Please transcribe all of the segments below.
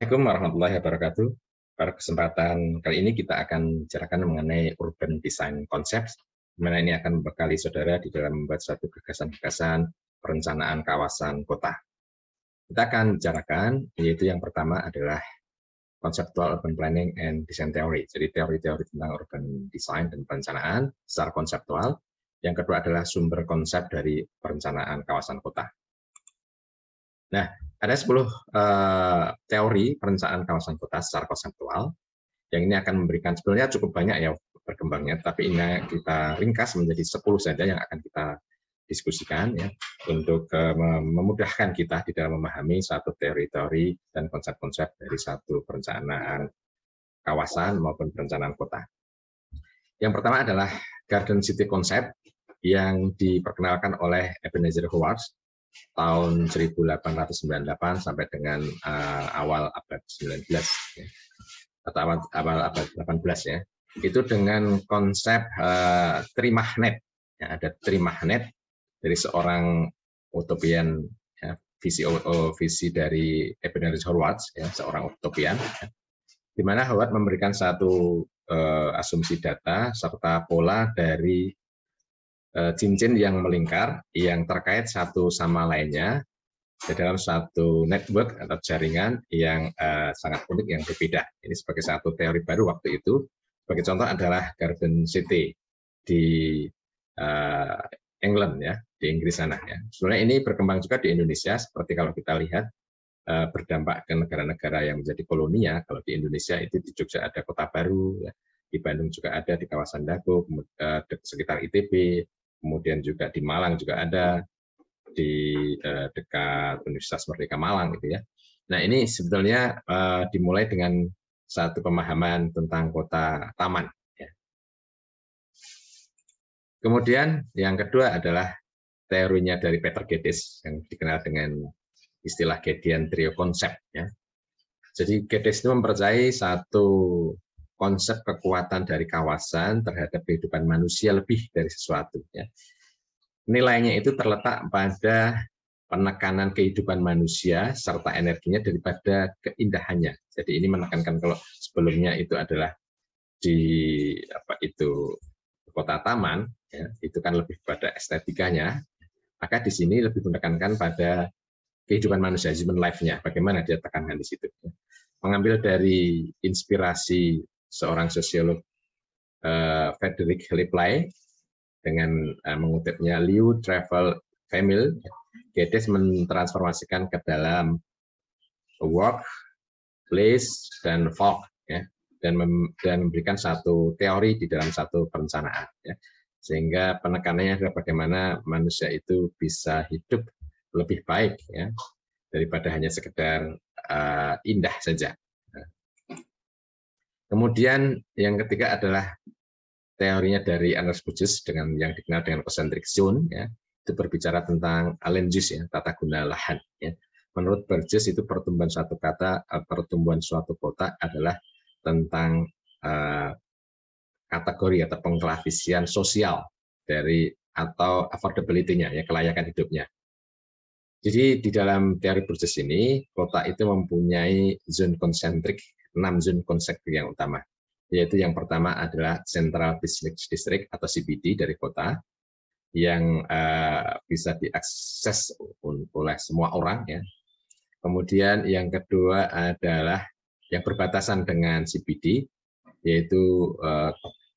Assalamualaikum warahmatullahi wabarakatuh. Pada kesempatan kali ini kita akan bicarakan mengenai urban design concepts, di mana ini akan membekali saudara di dalam membuat suatu gagasan-gagasan perencanaan kawasan kota. Kita akan bicarakan, yaitu yang pertama adalah conceptual urban planning and design theory. Jadi teori-teori tentang urban design dan perencanaan secara konseptual. Yang kedua adalah sumber konsep dari perencanaan kawasan kota. Nah, ada 10 teori perencanaan kawasan kota secara konseptual, yang ini akan memberikan sebenarnya cukup banyak ya berkembangnya, tapi ini kita ringkas menjadi 10 saja yang akan kita diskusikan ya, untuk memudahkan kita di dalam memahami satu teori-teori dan konsep-konsep dari satu perencanaan kawasan maupun perencanaan kota. Yang pertama adalah Garden City Concept yang diperkenalkan oleh Ebenezer Howard tahun 1898 sampai dengan awal abad 19 ya, atau awal abad 18 ya. Itu dengan konsep trimagnet. Ya, ada trimagnet dari seorang utopian ya, visi dari Ebenezer Howard ya, seorang utopian ya, di mana Howard memberikan satu asumsi data serta pola dari cincin yang melingkar yang terkait satu sama lainnya di dalam satu network atau jaringan yang sangat unik yang berbeda. Ini sebagai satu teori baru waktu itu. Sebagai contoh adalah Garden City di England ya, di Inggris sana ya. Sebenarnya ini berkembang juga di Indonesia seperti kalau kita lihat berdampak ke negara-negara yang menjadi kolonia. Kalau di Indonesia itu di Jogja ada Kota Baru, ya. Di Bandung juga ada di kawasan Dago, sekitar ITB, kemudian juga di Malang juga ada, di dekat Universitas Merdeka Malang gitu ya. Nah ini sebetulnya dimulai dengan satu pemahaman tentang kota taman. Ya. Kemudian yang kedua adalah teorinya dari Peter Geddes yang dikenal dengan istilah Gedian Trio Konsep. Ya. Jadi Geddes itu mempercayai satu konsep kekuatan dari kawasan terhadap kehidupan manusia lebih dari sesuatu. Ya. Nilainya itu terletak pada penekanan kehidupan manusia serta energinya daripada keindahannya. Jadi ini menekankan kalau sebelumnya itu adalah di kota taman, ya, itu kan lebih pada estetikanya. Maka di sini lebih menekankan pada kehidupan manusia, human life-nya, bagaimana dia tekankan di situ. Mengambil dari inspirasi seorang sosiolog Frederick Lipplay dengan mengutipnya Liu Travel Family, Geddes mentransformasikan ke dalam work, place, dan folk, ya, dan memberikan satu teori di dalam satu perencanaan. Ya. Sehingga penekanannya adalah bagaimana manusia itu bisa hidup lebih baik ya, daripada hanya sekedar indah saja. Kemudian yang ketiga adalah teorinya dari Ernest Burgess dengan yang dikenal dengan concentric zone, ya, itu berbicara tentang land use, ya, tata guna lahan. Ya. Menurut Burgess itu pertumbuhan suatu kota adalah tentang kategori atau pengklasifikasian sosial dari atau affordability-nya, ya, kelayakan hidupnya. Jadi di dalam teori Burgess ini kota itu mempunyai zone konsentrik, 6 zone konsentrik yang utama. Yaitu yang pertama adalah Central Business District atau CBD dari kota yang bisa diakses oleh semua orang ya. Kemudian yang kedua adalah yang berbatasan dengan CBD, yaitu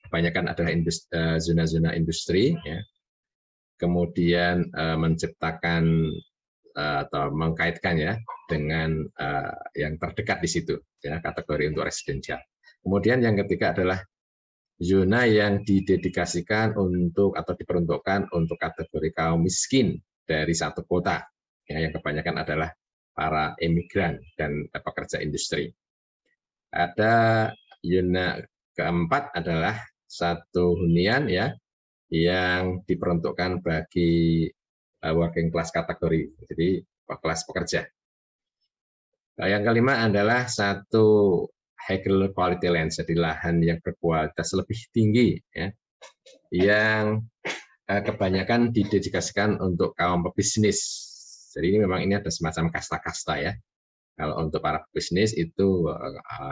kebanyakan adalah zona-zona industri ya. Kemudian menciptakan atau mengkaitkan ya dengan yang terdekat di situ ya, kategori untuk residensial. Kemudian yang ketiga adalah zona yang didedikasikan untuk atau diperuntukkan untuk kategori kaum miskin dari satu kota, ya, yang kebanyakan adalah para imigran dan pekerja industri. Ada zona keempat adalah satu hunian ya yang diperuntukkan bagi working class kategori, jadi kelas pekerja. Yang kelima adalah satu high quality land, jadi lahan yang berkualitas lebih tinggi, ya, yang kebanyakan didedikasikan untuk kaum pebisnis. Jadi ini memang ini ada semacam kasta-kasta ya, Kalau untuk para bisnis itu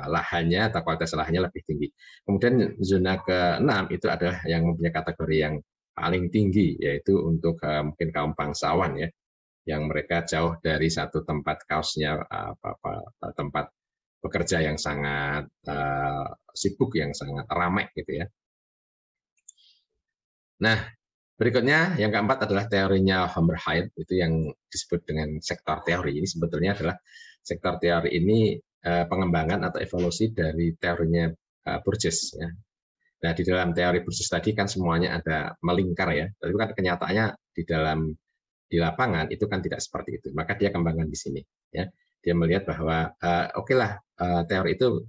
lahannya atau kualitas lahannya lebih tinggi. Kemudian zona ke-6 itu adalah yang mempunyai kategori yang paling tinggi, yaitu untuk mungkin kaum bangsawan ya, yang mereka jauh dari satu tempat kaosnya tempat bekerja yang sangat sibuk, yang sangat ramai gitu ya. Nah, berikutnya yang keempat adalah teorinya Hammerhead, itu yang disebut dengan sektor teori. Ini sebetulnya adalah sektor teori ini pengembangan atau evolusi dari teorinya Burgess ya. Nah, di dalam teori Burgess tadi kan semuanya ada melingkar ya, tapi kan kenyataannya di lapangan itu kan tidak seperti itu. Maka dia kembangkan di sini ya. Dia melihat bahwa oke lah, teori itu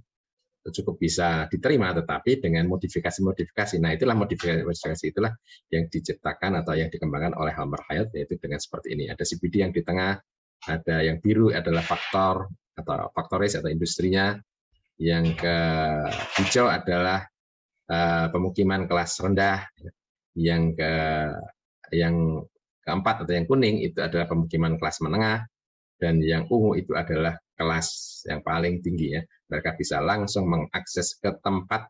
cukup bisa diterima, tetapi dengan modifikasi-modifikasi. Nah, itulah modifikasi itulah yang diciptakan atau yang dikembangkan oleh Hammerhead, yaitu dengan seperti ini. Ada CBD yang di tengah, ada yang biru adalah faktor atau faktoris atau industrinya, yang ke hijau adalah pemukiman kelas rendah, yang keempat atau yang kuning itu adalah pemukiman kelas menengah, dan yang ungu itu adalah kelas yang paling tinggi ya. Mereka bisa langsung mengakses ke tempat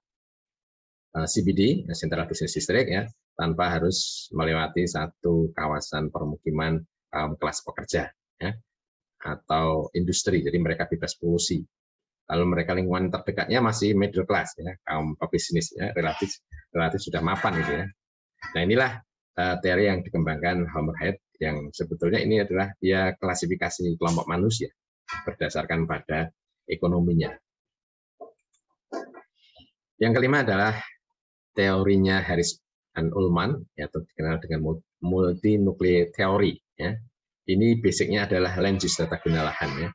CBD, Central Business District ya, tanpa harus melewati satu kawasan permukiman kelas pekerja ya, atau industri. Jadi mereka bebas polusi. Lalu mereka lingkungan terdekatnya masih middle class ya, kaum pebisnis ya, relatif sudah mapan gitu ya. Nah, inilah teori yang dikembangkan Hammerhead, yang sebetulnya ini adalah ya klasifikasi kelompok manusia berdasarkan pada ekonominya. Yang kelima adalah teorinya Harris and Ullman, atau dikenal dengan multi-nuclei teori. Ya. Ini basicnya adalah land use, tata guna lahan. Ya.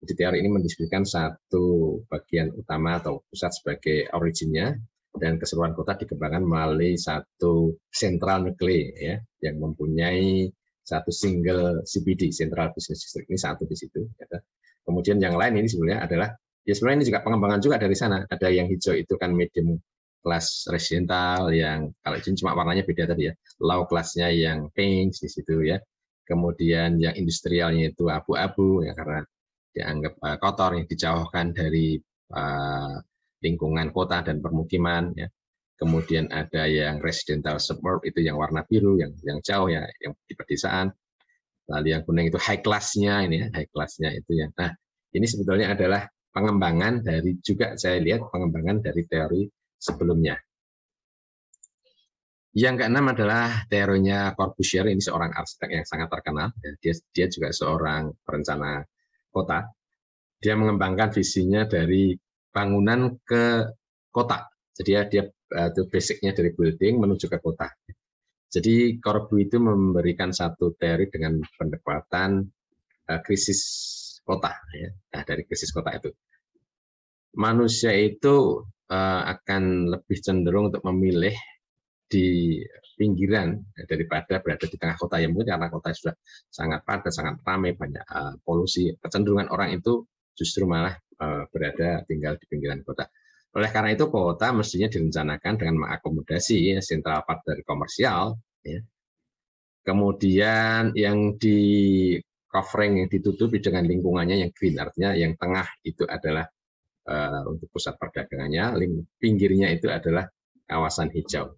Jadi teori ini mendiskusikan satu bagian utama atau pusat sebagai originnya, dan keseluruhan kota dikembangkan melalui satu central nuclei ya, yang mempunyai satu single CBD, Central Business District, ini satu di situ. Ya. Kemudian yang lain ini sebenarnya adalah, ya sebenarnya ini juga pengembangan juga dari sana. Ada yang hijau itu kan medium class residential, yang kalau ini cuma warnanya beda tadi ya, low class-nya yang pink di situ ya. Kemudian yang industrialnya itu abu-abu ya, karena dianggap kotor, yang dijauhkan dari lingkungan kota dan permukiman ya. Kemudian ada yang residential suburb itu yang warna biru, yang jauh ya, yang di pedesaan. Lalu yang kuning itu high class-nya ini ya, high class-nya itu yang. Nah, ini sebetulnya adalah pengembangan dari, juga saya lihat pengembangan dari teori sebelumnya. Yang keenam adalah teorinya Corbusier, ini seorang arsitek yang sangat terkenal. Dia juga seorang perencana kota. Dia mengembangkan visinya dari bangunan ke kota. Jadi dia itu basicnya dari building menuju ke kota. Jadi Corbu itu memberikan satu teori dengan pendekatan krisis kota. Ya. Nah, dari krisis kota itu, manusia itu akan lebih cenderung untuk memilih di pinggiran daripada berada di tengah kota. Ya mungkin karena kota sudah sangat padat, sangat ramai, banyak polusi. Kecenderungan orang itu justru malah berada tinggal di pinggiran kota. Oleh karena itu kota mestinya direncanakan dengan mengakomodasi ya, Central Park dari komersial. Ya. Kemudian yang di covering, yang ditutupi dengan lingkungannya yang green, artinya yang tengah itu adalah untuk pusat perdagangannya, pinggirnya itu adalah kawasan hijau.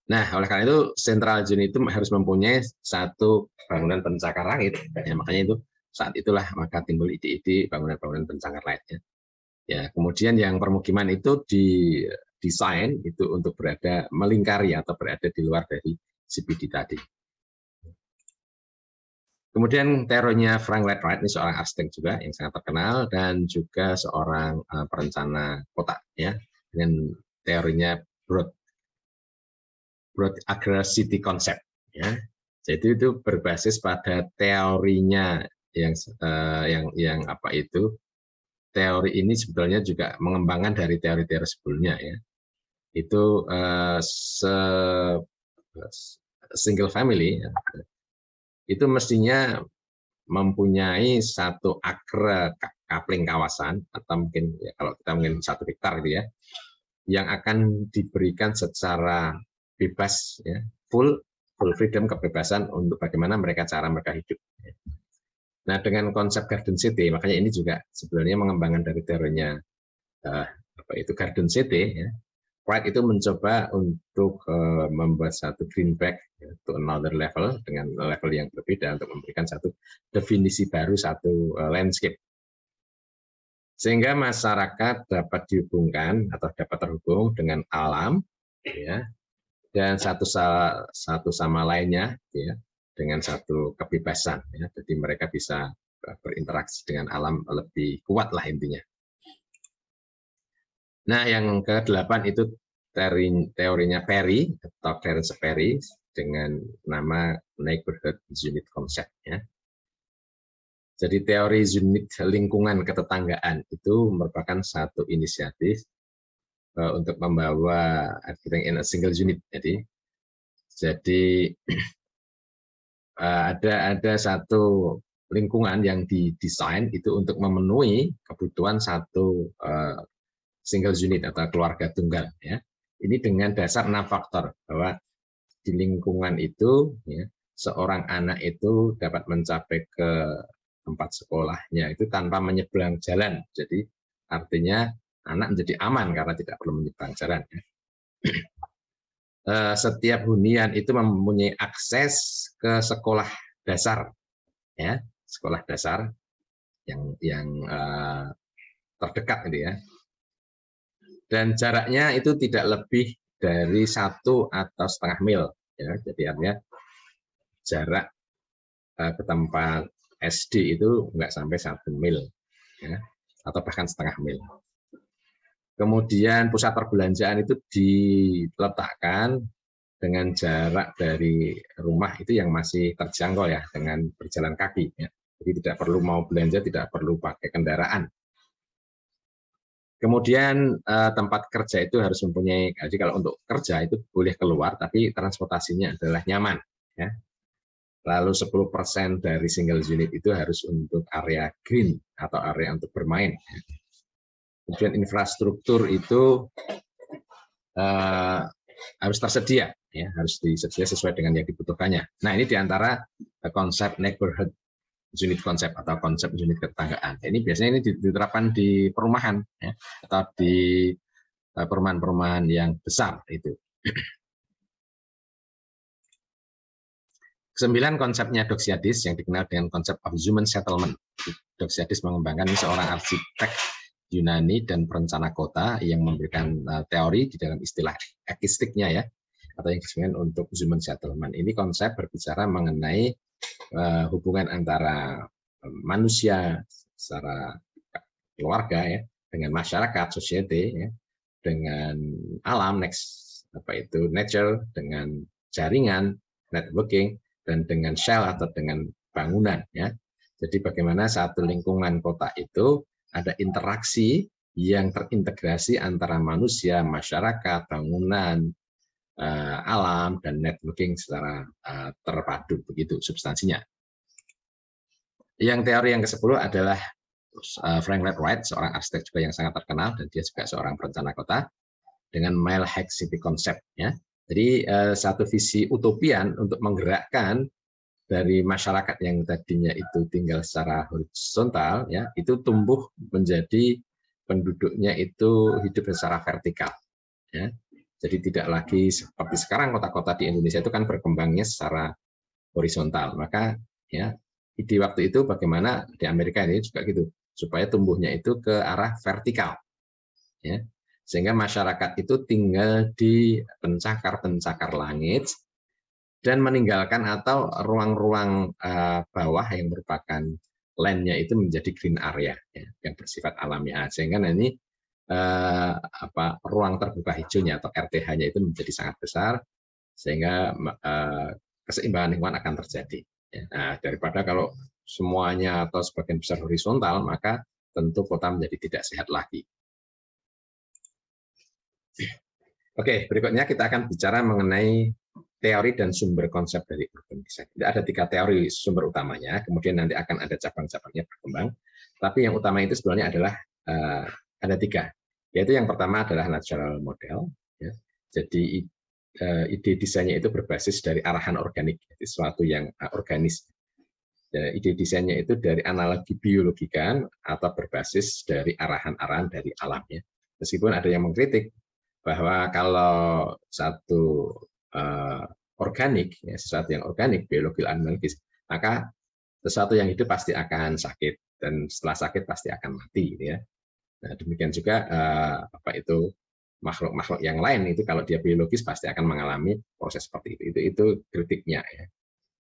Nah, oleh karena itu Central Zone itu harus mempunyai satu bangunan pencakar langit. Ya, makanya itu saat itulah maka timbul ide-ide bangunan-bangunan pencakar langit. Ya, kemudian yang permukiman itu didesain itu untuk berada melingkari atau berada di luar dari CBD tadi. Kemudian teorinya Frank Lloyd Wright, ini seorang arsitek juga yang sangat terkenal dan juga seorang perencana kota ya, dengan teorinya Broad Acre City Concept ya. Jadi itu berbasis pada teorinya yang apa itu, teori ini sebetulnya juga mengembangkan dari teori-teori sebelumnya ya. Itu single family ya, itu mestinya mempunyai satu akre kapling kawasan, atau mungkin ya, kalau kita mungkin 1 hektar gitu ya, yang akan diberikan secara bebas ya, full freedom, kebebasan untuk bagaimana cara mereka hidup. Nah, dengan konsep Garden City, makanya ini juga sebenarnya mengembangkan dari teorinya apa itu Garden City. Ya. Wright itu mencoba untuk membuat satu greenback to another level dengan level yang berbeda untuk memberikan satu definisi baru satu landscape. Sehingga masyarakat dapat dihubungkan atau dapat terhubung dengan alam, ya, dan satu sama lainnya, ya, dengan satu kebebasan. Ya. Jadi mereka bisa berinteraksi dengan alam lebih kuat lah intinya. Nah, yang ke-8 itu teorinya Perry atau Clarence Perry dengan nama neighborhood unit concept. Ya. Jadi teori unit lingkungan ketetanggaan itu merupakan satu inisiatif untuk membawa everything in a single unit. Jadi ada satu lingkungan yang didesain itu untuk memenuhi kebutuhan satu single unit atau keluarga tunggal. Ya. Ini dengan dasar 6 faktor bahwa di lingkungan itu ya, seorang anak itu dapat mencapai ke tempat sekolahnya itu tanpa menyeberang jalan. Jadi artinya anak menjadi aman karena tidak perlu menyeberang jalan. Ya. Setiap hunian itu mempunyai akses ke sekolah dasar, ya, sekolah dasar yang terdekat, gitu ya. Dan jaraknya itu tidak lebih dari 1 atau setengah mil, ya. Jadi artinya jarak ke tempat SD itu nggak sampai 1 mil, ya, atau bahkan setengah mil. Kemudian pusat perbelanjaan itu diletakkan dengan jarak dari rumah itu yang masih terjangkau ya dengan berjalan kaki. Ya. Jadi tidak perlu mau belanja, tidak perlu pakai kendaraan. Kemudian tempat kerja itu harus mempunyai, jadi kalau untuk kerja itu boleh keluar, tapi transportasinya adalah nyaman. Ya. Lalu 10% dari single unit itu harus untuk area green atau area untuk bermain. Ya. Kemudian infrastruktur itu harus tersedia, ya, harus disedia sesuai dengan yang dibutuhkannya. Nah, ini diantara konsep neighborhood unit konsep atau konsep unit ketetanggaan. Ini biasanya ini diterapkan di perumahan, ya, atau di perumahan-perumahan yang besar itu. 9 konsepnya Doxiadis yang dikenal dengan konsep of human settlement. Doxiadis mengembangkan seorang arsitek Yunani dan perencana kota yang memberikan teori di dalam istilah ekistiknya ya, atau yang disebut untuk human settlement. Ini konsep berbicara mengenai hubungan antara manusia secara keluarga ya, dengan masyarakat, society ya, dengan alam, nature, dengan jaringan, networking, dan dengan shell atau dengan bangunan ya. Jadi bagaimana satu lingkungan kota itu ada interaksi yang terintegrasi antara manusia, masyarakat, bangunan, alam, dan networking secara terpadu, begitu substansinya. Yang teori yang ke-10 adalah Frank Lloyd Wright, seorang arsitek juga yang sangat terkenal, dan dia juga seorang perencana kota, dengan Mile High City Concept. Ya. Jadi satu visi utopian untuk menggerakkan dari masyarakat yang tadinya itu tinggal secara horizontal, ya, itu tumbuh menjadi penduduknya itu hidup secara vertikal. Ya. Jadi tidak lagi seperti sekarang kota-kota di Indonesia itu kan berkembangnya secara horizontal. Maka ya ide waktu itu bagaimana di Amerika ini juga gitu, supaya tumbuhnya itu ke arah vertikal. Ya. Sehingga masyarakat itu tinggal di pencakar-pencakar langit, dan meninggalkan atau ruang-ruang bawah yang merupakan land-nya itu menjadi green area ya, yang bersifat alamiah, sehingga ini ruang terbuka hijaunya atau RTH-nya itu menjadi sangat besar, sehingga keseimbangan lingkungan akan terjadi. Ya. Nah, daripada kalau semuanya atau sebagian besar horizontal, maka tentu kota menjadi tidak sehat lagi. Oke, berikutnya kita akan bicara mengenai teori dan sumber konsep dari urban design. Ada 3 teori sumber utamanya, kemudian nanti akan ada cabang-cabangnya berkembang. Tapi yang utama itu sebenarnya adalah ada 3, yaitu yang pertama adalah natural model. Ya. Jadi ide desainnya itu berbasis dari arahan organik, sesuatu yang organis. Ide desainnya itu dari analogi biologi kan, atau berbasis dari arahan-arahan dari alam ya. Meskipun ada yang mengkritik bahwa kalau satu organik, ya, sesuatu yang organik, biologi analogis, maka sesuatu yang hidup pasti akan sakit dan setelah sakit pasti akan mati, ya. Nah, demikian juga apa itu makhluk-makhluk yang lain itu kalau dia biologis pasti akan mengalami proses seperti itu. Itu kritiknya ya.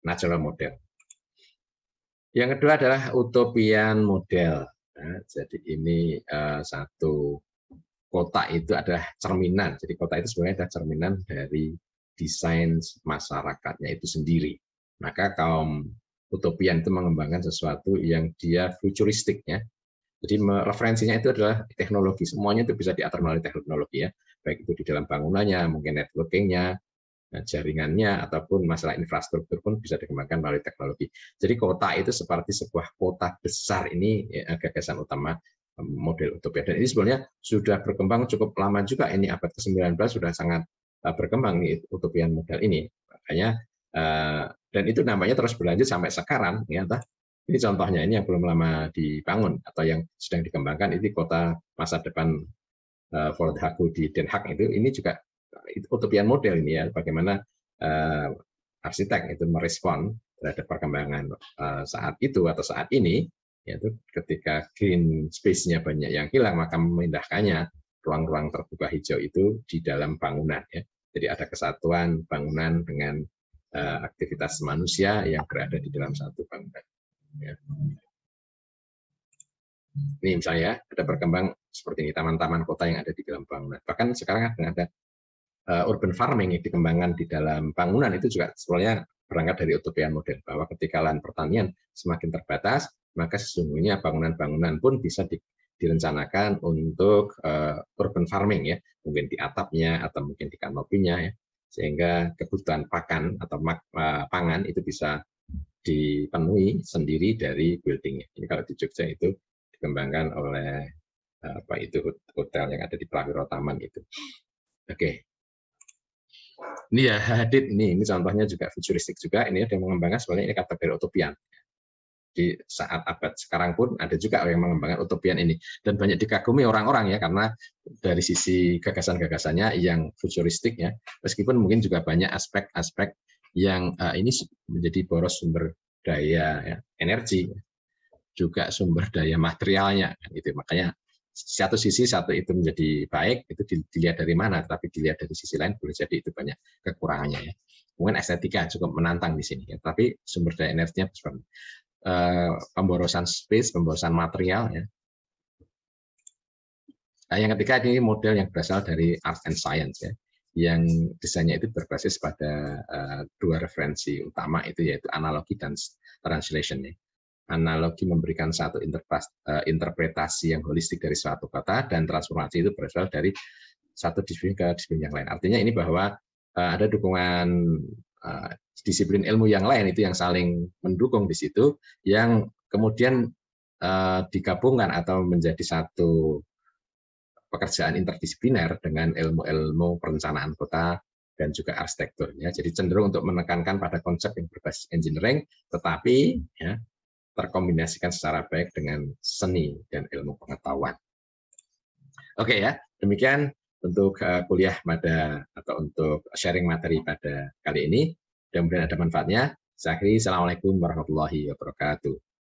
Natural model. Yang kedua adalah utopian model. Nah, jadi ini satu kota itu adalah cerminan. Jadi kota itu sebenarnya adalah cerminan dari desain masyarakatnya itu sendiri. Maka kaum utopian itu mengembangkan sesuatu yang dia futuristik ya. Jadi referensinya itu adalah teknologi. Semuanya itu bisa diatur melalui teknologi ya. Baik itu di dalam bangunannya, mungkin networking-nya, jaringannya, ataupun masalah infrastruktur pun bisa dikembangkan melalui teknologi. Jadi kota itu seperti sebuah kota besar, ini ya, gagasan utama model utopia. Dan ini sebenarnya sudah berkembang cukup lama juga, ini abad ke-19 sudah sangat berkembang nih utopian model ini. Makanya dan itu nampaknya terus berlanjut sampai sekarang ya. Ini contohnya, ini yang belum lama dibangun atau yang sedang dikembangkan, ini kota masa depan Fort Hagu di Den Haag itu, ini juga utopian model ini ya, bagaimana arsitek itu merespon terhadap perkembangan saat itu atau saat ini, yaitu ketika green space-nya banyak yang hilang, maka memindahkannya ruang-ruang terbuka hijau itu di dalam bangunan ya. Jadi ada kesatuan bangunan dengan aktivitas manusia yang berada di dalam satu bangunan. Ya. Ini misalnya ada berkembang seperti ini, taman-taman kota yang ada di dalam bangunan. Bahkan sekarang ada urban farming yang dikembangkan di dalam bangunan, itu juga sebenarnya berangkat dari utopian model, bahwa ketika lahan pertanian semakin terbatas, maka sesungguhnya bangunan-bangunan pun bisa direncanakan untuk urban farming ya, mungkin di atapnya atau mungkin di kanopinya ya, sehingga kebutuhan pakan atau pangan itu bisa dipenuhi sendiri dari buildingnya. Ini kalau di Jogja itu dikembangkan oleh apa itu hotel yang ada di Prawiro Taman itu. Oke. Ini ya Hadid, ini contohnya juga futuristik juga, ini ada yang mengembangkan sebenarnya ini kategori utopian. Di saat abad sekarang pun ada juga yang mengembangkan utopian ini, dan banyak dikagumi orang-orang ya, karena dari sisi gagasan-gagasannya yang futuristik ya, meskipun mungkin juga banyak aspek-aspek yang ini menjadi boros sumber daya ya, energi, juga sumber daya materialnya gitu. Makanya satu sisi satu itu menjadi baik, itu dilihat dari mana, tapi dilihat dari sisi lain boleh jadi itu banyak kekurangannya ya. Mungkin estetika cukup menantang di sini ya, tapi sumber daya energinya seperti pemborosan space, pemborosan material ya. Nah, yang ketiga ini model yang berasal dari art and science ya, yang desainnya itu berbasis pada dua referensi utama, itu yaitu analogi dan translation ya. Analogi memberikan satu interpretasi yang holistik dari suatu kota, dan transformasi itu berasal dari satu disiplin ke disiplin yang lain. Artinya ini bahwa ada dukungan disiplin ilmu yang lain itu yang saling mendukung di situ, yang kemudian digabungkan atau menjadi satu pekerjaan interdisipliner dengan ilmu-ilmu perencanaan kota dan juga arsitekturnya. Jadi cenderung untuk menekankan pada konsep yang berbasis engineering, tetapi ya, terkombinasikan secara baik dengan seni dan ilmu pengetahuan. Oke ya, demikian untuk kuliah pada atau untuk sharing materi pada kali ini. Mudah-mudahan ada manfaatnya. Saya akhiri, Assalamualaikum warahmatullahi wabarakatuh.